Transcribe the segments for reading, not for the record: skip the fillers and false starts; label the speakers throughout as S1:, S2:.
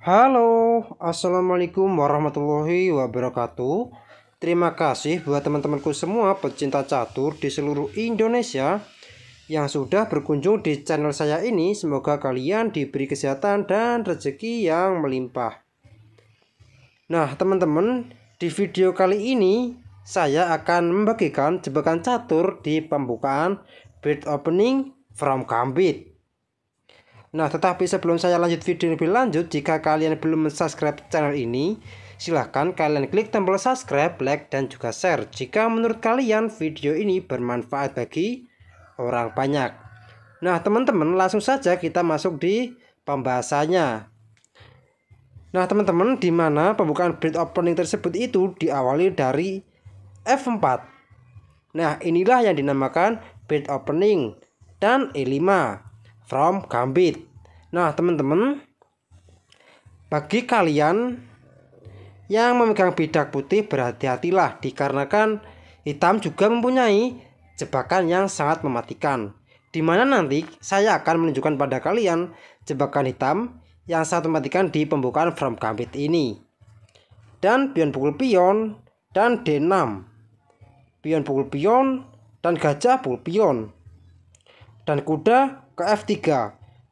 S1: Halo, assalamualaikum warahmatullahi wabarakatuh. Terima kasih buat teman-temanku semua pecinta catur di seluruh Indonesia yang sudah berkunjung di channel saya ini. Semoga kalian diberi kesehatan dan rezeki yang melimpah. Nah, teman-teman, di video kali ini saya akan membagikan jebakan catur di pembukaan Bird Opening from Gambit. Nah, tetapi sebelum saya lanjut video lebih lanjut, jika kalian belum subscribe channel ini, silahkan kalian klik tombol subscribe, like, dan juga share jika menurut kalian video ini bermanfaat bagi orang banyak. Nah, teman-teman, langsung saja kita masuk di pembahasannya. Nah, teman-teman, di mana pembukaan bird opening tersebut itu diawali dari F4. Nah, inilah yang dinamakan bird opening dan E5 from Gambit. Nah, teman-teman, bagi kalian yang memegang bidak putih, berhati-hatilah dikarenakan hitam juga mempunyai jebakan yang sangat mematikan, dimana nanti saya akan menunjukkan pada kalian jebakan hitam yang sangat mematikan di pembukaan from Gambit ini. Dan pion pukul pion dan D6, pion pukul pion dan gajah pukul pion, dan kuda ke F3.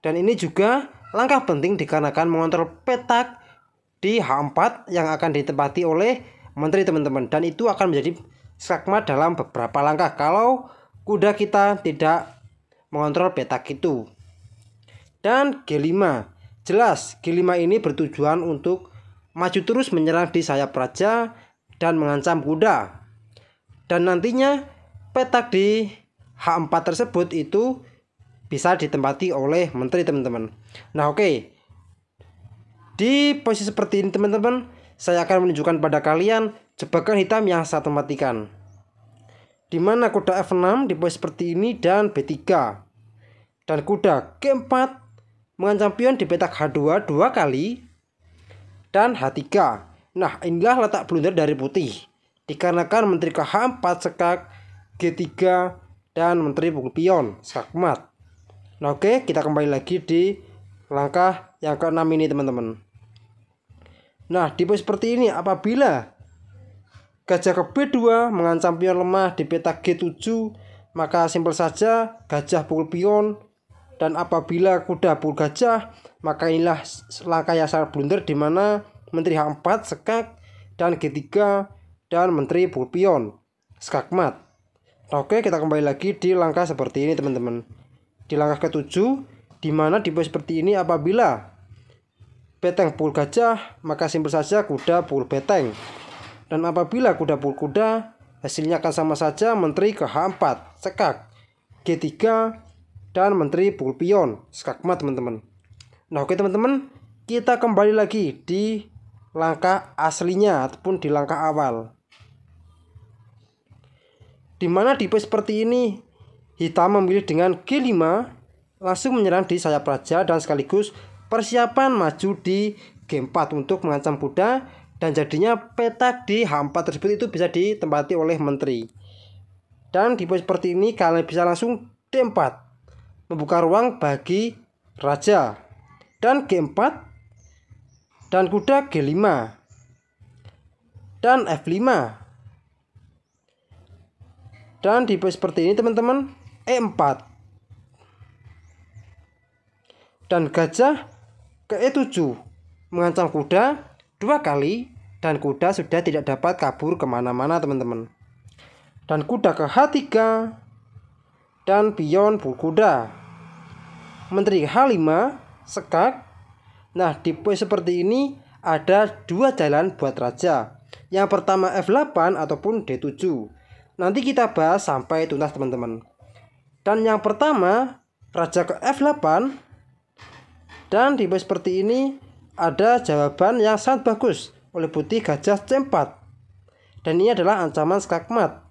S1: Dan ini juga langkah penting dikarenakan mengontrol petak di H4 yang akan ditempati oleh menteri, teman-teman. Dan itu akan menjadi skakmat dalam beberapa langkah kalau kuda kita tidak mengontrol petak itu. Dan G5, jelas G5 ini bertujuan untuk maju terus menyerang di sayap raja dan mengancam kuda. Dan nantinya petak di H4 tersebut itu bisa ditempati oleh menteri, teman-teman. Nah, oke. Di posisi seperti ini, teman-teman, saya akan menunjukkan pada kalian jebakan hitam yang sangat mematikan, di mana kuda F6 di posisi seperti ini dan B3, dan kuda G4 mengancam pion di petak H2 dua kali dan H3. Nah, inilah letak blunder dari putih dikarenakan menteri ke H4 sekak, G3, dan menteri pukul pion skakmat. Nah, oke, kita kembali lagi di langkah yang ke-6 ini, teman-teman. Nah, di posisi seperti ini, apabila gajah ke B2 mengancam pion lemah di petak G7, maka simpel saja gajah pukul pion. Dan apabila kuda pukul gajah, maka inilah langkah yang sangat blunder, di mana menteri H4 sekak dan G3 dan menteri pukul pion skakmat. Nah, oke, kita kembali lagi di langkah seperti ini, teman-teman. Di langkah ke-7, di mana di posisi seperti ini apabila beteng pukul gajah, maka simpel saja kuda pukul beteng. Dan apabila kuda pukul kuda, hasilnya akan sama saja, menteri ke H4 sekak, G3, dan menteri pukul pion skakmat, teman-teman. Nah, oke, teman-teman, kita kembali lagi di langkah aslinya ataupun di langkah awal, di mana di posisi seperti ini hitam memilih dengan G5 langsung menyerang di sayap raja dan sekaligus persiapan maju di G4 untuk mengancam kuda, dan jadinya petak di H4 tersebut itu bisa ditempati oleh menteri. Dan di posisi seperti ini kalian bisa langsung D4 membuka ruang bagi raja, dan G4 dan kuda G5 dan F5. Dan di posisi seperti ini, teman-teman, E4 dan gajah ke E7 mengancam kuda dua kali, dan kuda sudah tidak dapat kabur kemana-mana, teman-teman. Dan kuda ke H3 dan pion pukul kuda, menteri H5 sekak. Nah, di posisi seperti ini ada dua jalan buat raja. Yang pertama F8 ataupun D7. Nanti kita bahas sampai tuntas, teman-teman. Dan yang pertama raja ke F8, dan di posisi seperti ini ada jawaban yang sangat bagus oleh putih, gajah C4. Dan ini adalah ancaman skakmat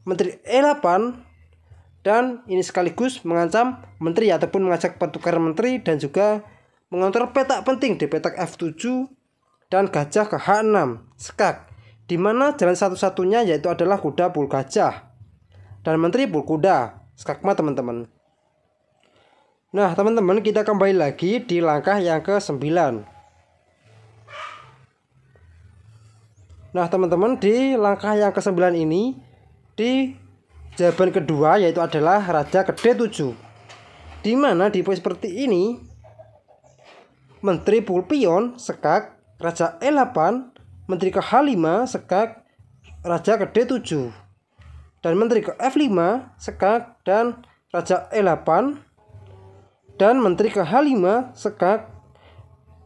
S1: menteri E8, dan ini sekaligus mengancam menteri ataupun mengajak pertukaran menteri, dan juga mengontrol petak penting di petak F7 dan gajah ke H6 sekak, di mana jalan satu-satunya yaitu adalah kuda pukul gajah dan menteri pukul kuda skakmat, teman-teman. Nah, teman-teman, kita kembali lagi di langkah yang ke-9, Nah teman-teman, di langkah yang ke-9 ini, di jawaban kedua yaitu adalah Raja ke D7, di mana di posisi seperti ini Menteri pukul pion sekak Raja E8, Menteri ke H5 sekak Raja ke D7, dan Menteri ke F5 sekak dan Raja E8, dan Menteri ke H5 sekak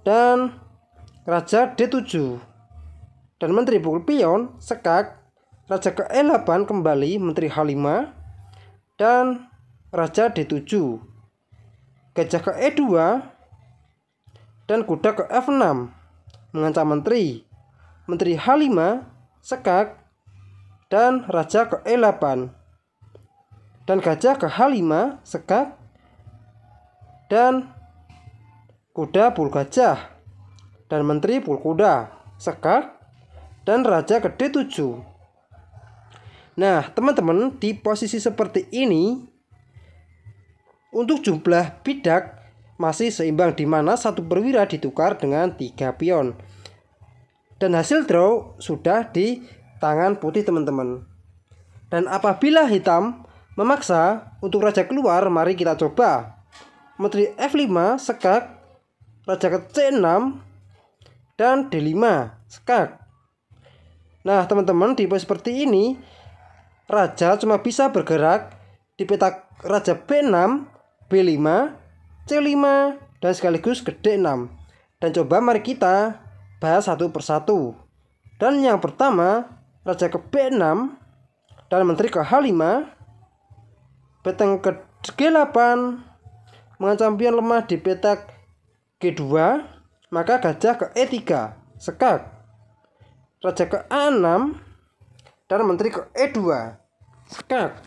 S1: dan Raja D7, dan Menteri pukul pion sekak Raja ke E8 kembali Menteri H5 dan Raja D7, gajah ke E2 dan kuda ke F6 mengancam Menteri H5 sekak dan Raja ke E8, dan gajah ke H5 sekak dan kuda pukul gajah, dan Menteri pukul kuda sekak dan Raja ke D7. Nah teman-teman, di posisi seperti ini untuk jumlah bidak masih seimbang, di mana satu perwira ditukar dengan 3 pion, dan hasil draw sudah di tangan putih teman-teman. Dan apabila hitam memaksa untuk raja keluar, mari kita coba Menteri F5 sekak Raja ke C6 dan D5 sekak. Nah teman-teman, di posisi seperti ini raja cuma bisa bergerak di petak Raja B6, B5, C5, dan sekaligus ke D6. Dan coba mari kita bahas satu persatu. Dan yang pertama, Raja ke B6 dan Menteri ke H5, peteng ke G8, mengancam pion lemah di petak G2, maka gajah ke E3 sekak Raja ke A6 dan Menteri ke E2 sekak,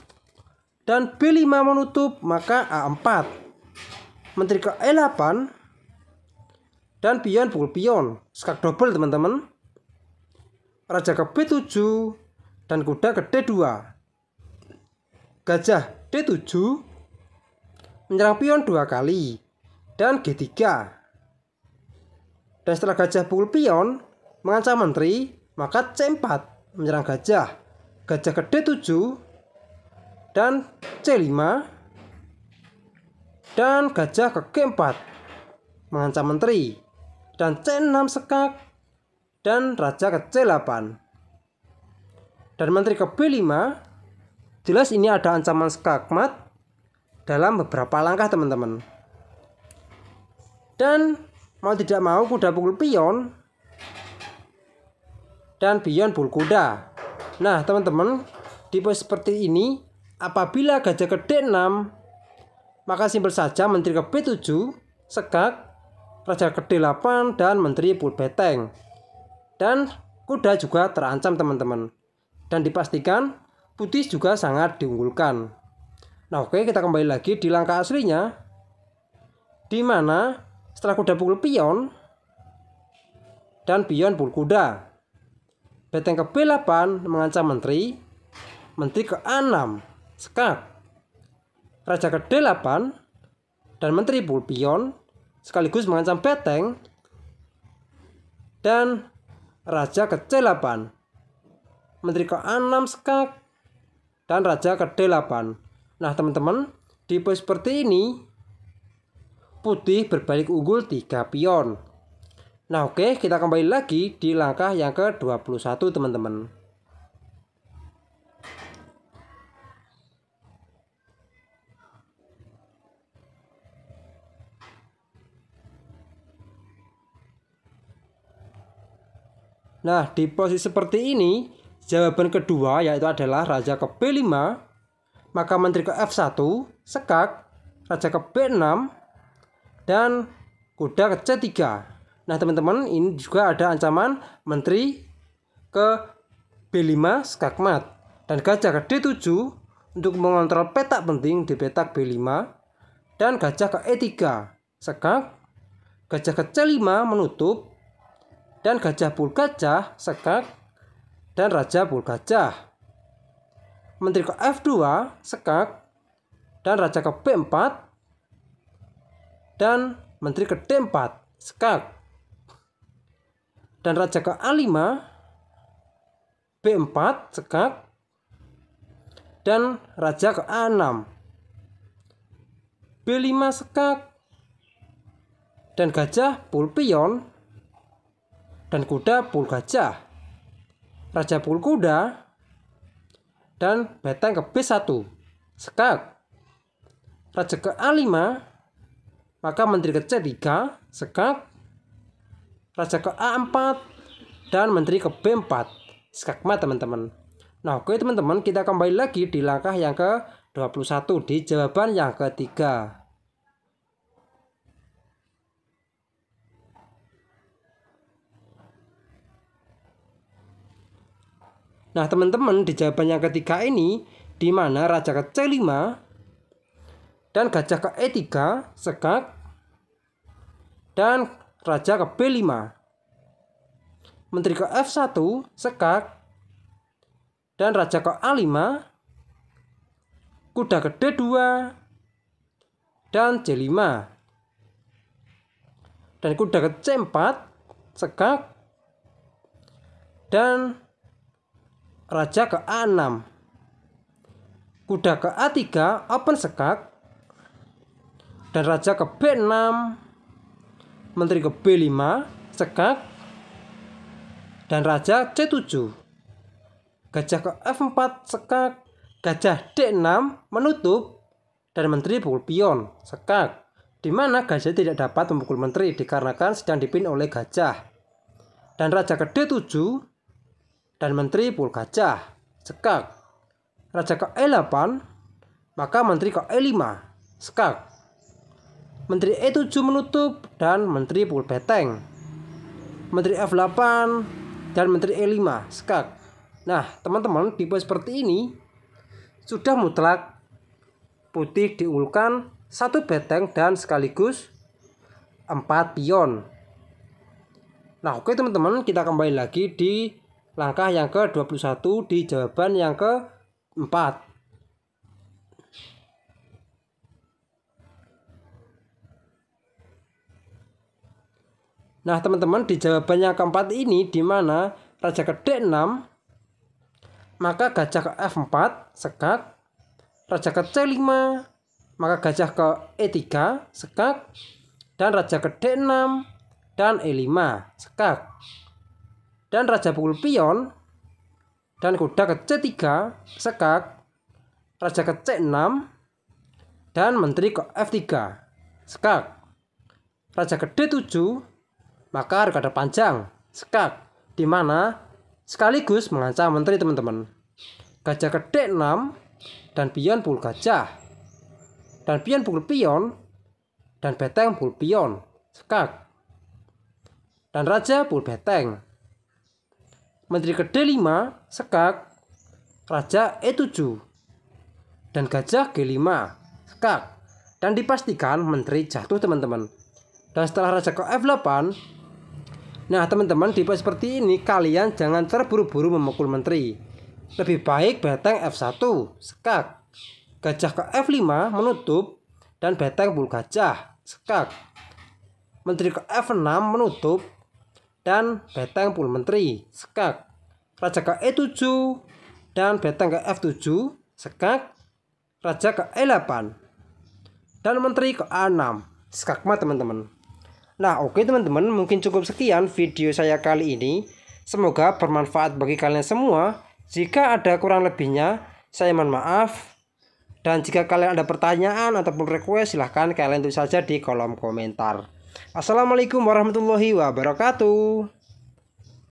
S1: dan B5 menutup, maka A4, Menteri ke E8 dan pion pukul pion sekak double teman-teman, Raja ke B7 dan kuda ke D2, gajah D7 menyerang pion 2 kali dan G3, dan setelah gajah pukul pion mengancam Menteri, maka C4 menyerang gajah ke D7 dan C5, dan gajah ke G4 mengancam Menteri, dan C6 sekak dan Raja ke C8, dan Menteri ke B5. Jelas ini ada ancaman skakmat dalam beberapa langkah teman-teman. Dan mau tidak mau kuda pukul pion dan pion pukul kuda. Nah teman-teman, di posisi seperti ini apabila gajah ke D6, maka simpel saja Menteri ke B7 sekak Raja ke D8 dan Menteri pukul beteng, dan kuda juga terancam teman-teman. Dan dipastikan putih juga sangat diunggulkan. Nah oke, kita kembali lagi di langkah aslinya, di mana setelah kuda pukul pion dan pion pukul kuda, beteng ke B8 mengancam Menteri ke A6 sekak Raja ke D8 dan Menteri pukul pion sekaligus mengancam beteng dan Raja ke C8, Menteri ke A6 sekak dan Raja ke D8. Nah teman-teman, di posisi seperti ini putih berbalik unggul 3 pion. Nah oke, kita kembali lagi di langkah yang ke-21 teman-teman. Nah di posisi seperti ini jawaban kedua yaitu adalah Raja ke B5, maka Menteri ke F1 sekak Raja ke B6 dan kuda ke C3. Nah teman-teman, ini juga ada ancaman Menteri ke B5 skakmat dan gajah ke D7 untuk mengontrol petak penting di petak B5, dan gajah ke E3 sekak, gajah ke C5 menutup, dan gajah pukul gajah sekak dan Raja pukul gajah, Menteri ke F2 sekak dan Raja ke B4 dan Menteri ke D4 sekak, dan Raja ke A5 B4 sekak, dan raja ke A6, B5 sekak, dan gajah pul pion, dan kuda pul gajah, raja pul kuda, dan beteng ke B1 sekak, raja ke A5, maka menteri ke C3 sekak, raja ke A4, dan menteri ke B4 skakmat teman-teman. Nah oke teman-teman, kita kembali lagi di langkah yang ke-21 di jawaban yang ketiga. Nah teman-teman, di jawaban yang ketiga ini di mana raja ke C5 dan gajah ke E3 sekak, dan raja ke B5, menteri ke F1 sekak, dan raja ke A5, kuda ke D2, dan C5, dan kuda ke C4 sekak, dan raja ke A6, kuda ke A3 open sekak, dan raja ke B6, menteri ke B5 sekak, dan raja C7, gajah ke F4 sekak, gajah D6 menutup, dan menteri pukul pion sekak, dimana gajah tidak dapat memukul menteri dikarenakan sedang dipimpin oleh gajah, dan raja ke D7, dan menteri pukul gajah sekak, raja ke E8, maka menteri ke E5 sekak, menteri E7 menutup, dan menteri pukul beteng, menteri F8, dan menteri E5 sekak. Nah teman-teman, tipe seperti ini sudah mutlak putih diunggulkan 1 beteng dan sekaligus 4 pion. Nah oke teman-teman, kita kembali lagi di langkah yang ke-21 di jawaban yang ke-4. Nah teman-teman, di jawaban yang keempat ini di mana raja ke D6, maka gajah ke F4 sekak, raja ke C5, maka gajah ke E3 sekak, dan raja ke D6 dan E5 sekak, dan raja pukul pion, dan kuda ke C3 sekak, raja ke C6, dan menteri ke F3 sekak, raja ke D7, maka arkade panjang sekak, dimana sekaligus mengancam menteri teman-teman. Gajah ke D6 dan pion pukul gajah, dan pion pukul pion, dan beteng pukul pion sekak, dan raja pukul beteng, menteri ke D5 sekak, raja E7, dan gajah G5 sekak, dan dipastikan menteri jatuh teman-teman. Dan setelah raja ke F8, nah teman-teman, tipe seperti ini kalian jangan terburu-buru memukul menteri. Lebih baik beteng F1 sekak, gajah ke F5 menutup, dan beteng pukul gajah sekak, menteri ke F6 menutup, dan beteng pukul menteri sekak, raja ke E7, dan beteng ke F7 sekak, raja ke E8, dan menteri ke A6 skakmat teman-teman. Nah oke teman-teman, mungkin cukup sekian video saya kali ini. Semoga bermanfaat bagi kalian semua. Jika ada kurang lebihnya, saya mohon maaf. Dan jika kalian ada pertanyaan ataupun request, silahkan kalian tulis saja di kolom komentar. Assalamualaikum warahmatullahi wabarakatuh.